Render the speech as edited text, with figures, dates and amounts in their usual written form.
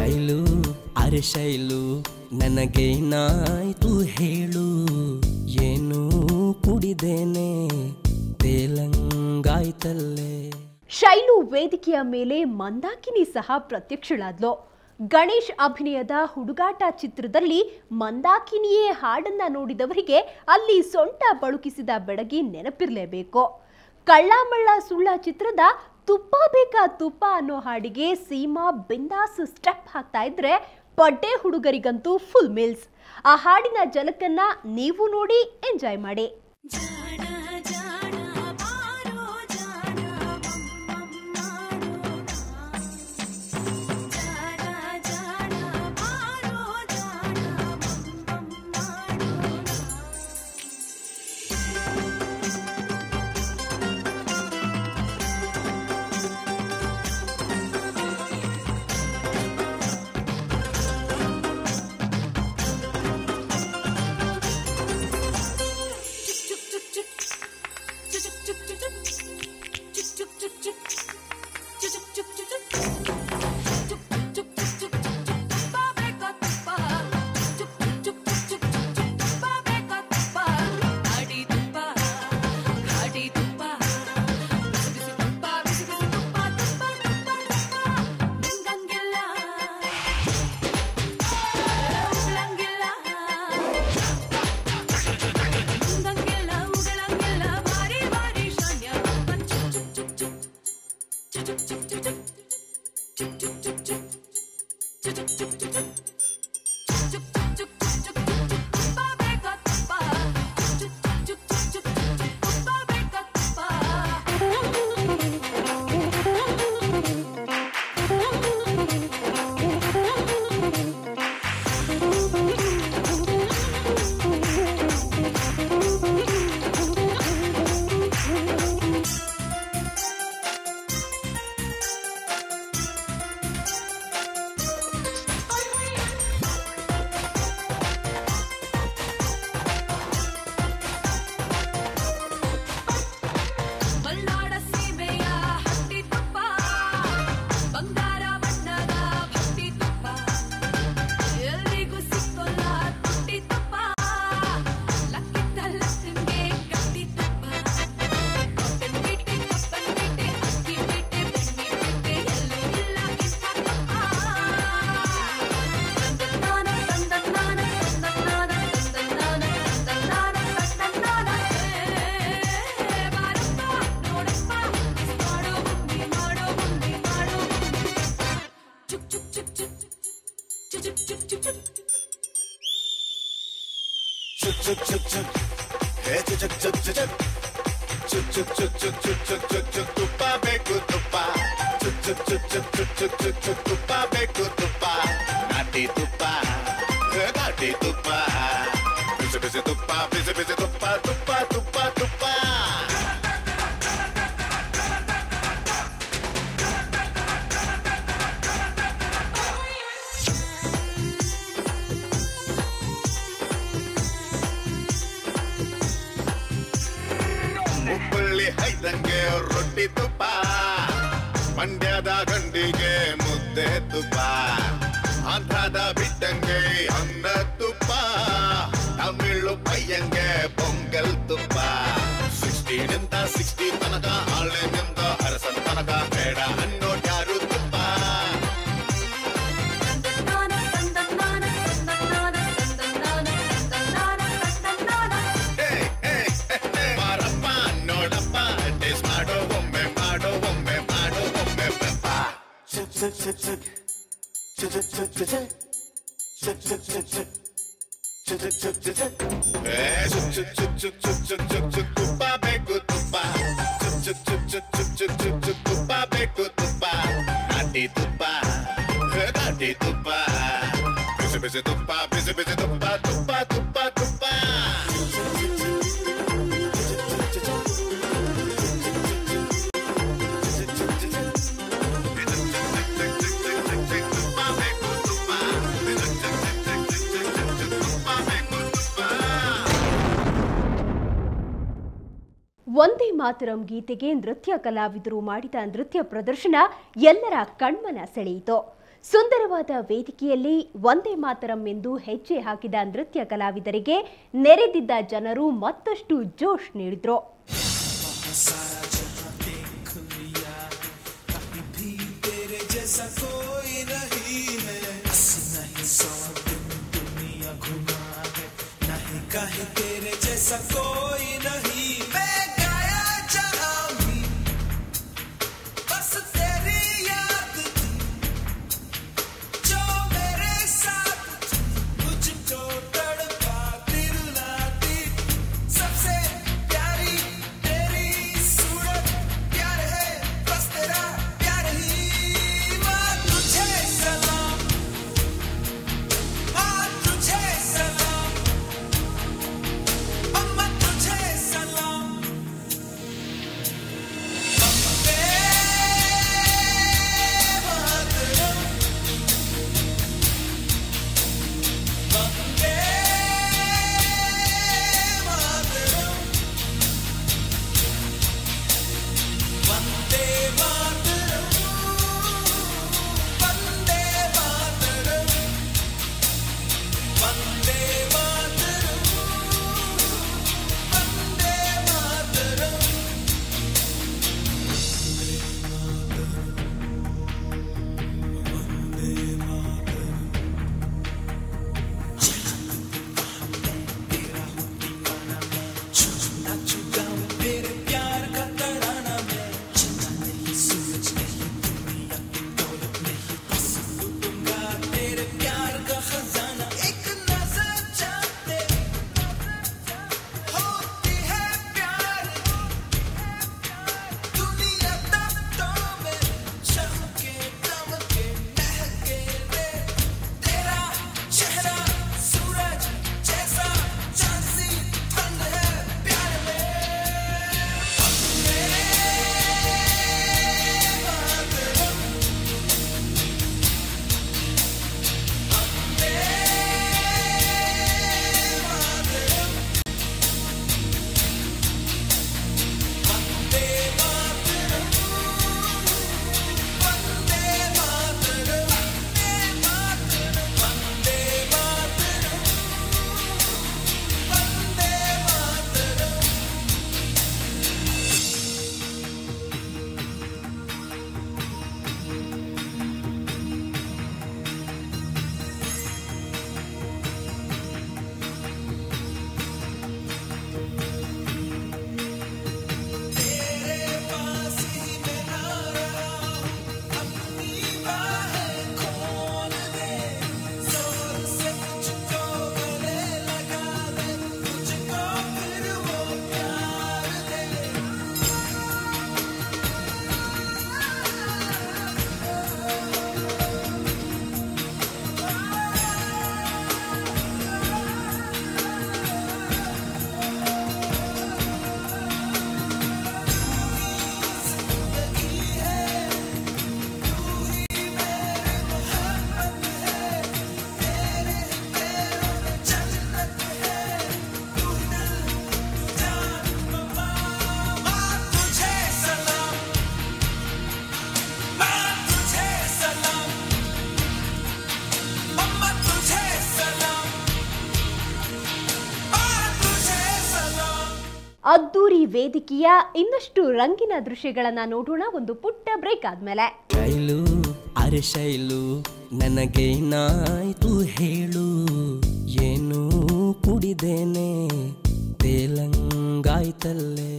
ಶೈಲು ಅರೆ ಶೈಲು ನನಗೇನಾಯ್ತು ಹೇಳು ಏನು ಕುಡಿದೇನೆ ತೇಲಂಗಾಯ್ತಲ್ಲೇ. ಶೈಲು ವೇದಿಕೆಯ ಮೇಲೆ ಮಂದಾಕಿನಿ ಸಹ ಪ್ರತ್ಯಕ್ಷಳಾದ್ಲು. ಗಣೇಶ್ ಅಭಿನಯದ ಹುಡುಗಾಟ ಚಿತ್ರದಲ್ಲಿ ಮಂದಾಕಿನಿಯೇ ಹಾಡನ್ನ ನೋಡಿದವರಿಗೆ ಅಲ್ಲಿ ಸೊಂಟ ಬಳುಕಿಸಿದ ಬೆಡಗಿ ನೆನಪಿರಲೇಬೇಕು. ಕಳ್ಳಮಳ್ಳ ಸುಳ್ಳ ಚಿತ್ರದ ತುಪ್ಪ ಬೇಕಾ ತುಪ್ಪ ಅನ್ನೋ ಹಾಡಿಗೆ ಸೀಮಾ ಬಿಂದಾಸ್ ಸ್ಟೆಪ್ ಹಾಕ್ತಾ ಇದ್ರೆ ಪಡ್ಡೆ ಹುಡುಗರಿಗಂತೂ ಫುಲ್ ಮಿಲ್ಸ್. ಆ ಹಾಡಿನ ಜಲಕನ್ನ ನೀವು ನೋಡಿ ಎಂಜಾಯ್ ಮಾಡಿ. ಹೈದಂಗೆ ರೊಟ್ಟಿ ತುಪ್ಪ, ಮಂಡ್ಯದ ಗಂಡಿಗೆ ಮುದ್ದೆ ತುಪ್ಪ, ಆಂಧ್ರದ ಬಿಟ್ಟಂಗೆ ಅನ್ನ ತುಪ್ಪ, ತಮಿಳು ಪಯ್ಯಂಗೆ ಪೊಂಗಲ್ ತುಪ್ಪ. 60ನಿಂದ 60 ತನಕ ಆಳಿನಿಂದ ಅರಸನ್ ತನಕ ಬೇಡ ಅನ್ನೋಟ್ಯಾರು ತುಪ್ಪ. ತುಪ್ಪ ಬೇಕು ತುಪ್ಪ, ತುಪ್ಪ ಬೇಕು ತುಪ್ಪ, ನಾಟಿ ತುಪ್ಪ, ನಾಟಿ ತುಪ್ಪ, ಬಿಸಿ ಬಿಸಿ ತುಪ್ಪ, ಬಿಸಿ ಬಿಸಿ ತುಪ್ಪ, ತುಪ್ಪ ತುಪ್ಪ ತುಪ್ಪ. ವಂದೇ ಮಾತರಂ ಗೀತೆಗೆ ನೃತ್ಯ ಕಲಾವಿದರು ಮಾಡಿದ ನೃತ್ಯ ಪ್ರದರ್ಶನ ಎಲ್ಲರ ಕಣ್ಮನ ಸೆಳೆಯಿತು. ಸುಂದರವಾದ ವೇದಿಕೆಯಲ್ಲಿ ವಂದೇ ಮಾತರಂ ಎಂದು ಹೆಜ್ಜೆ ಹಾಕಿದ ನೃತ್ಯ ಕಲಾವಿದರಿಗೆ ನೆರೆದಿದ್ದ ಜನರು ಮತ್ತಷ್ಟು ಜೋಶ್ ನೀಡಿದ್ರು. ಅದ್ದೂರಿ ವೇದಿಕೆಯ ಇನ್ನಷ್ಟು ರಂಗಿನ ದೃಶ್ಯಗಳನ್ನ ನೋಡೋಣ ಒಂದು ಪುಟ್ಟ ಬ್ರೇಕ್ ಆದ್ಮೇಲೆ. ಶೈಲು ಅರೆ ಶೈಲು ನನಗೇನಾಯ್ತು ಹೇಳು, ಏನು ಕುಡಿದೇನೆ ತೇಲಂಗಾಯ್ತಲ್ಲೇ.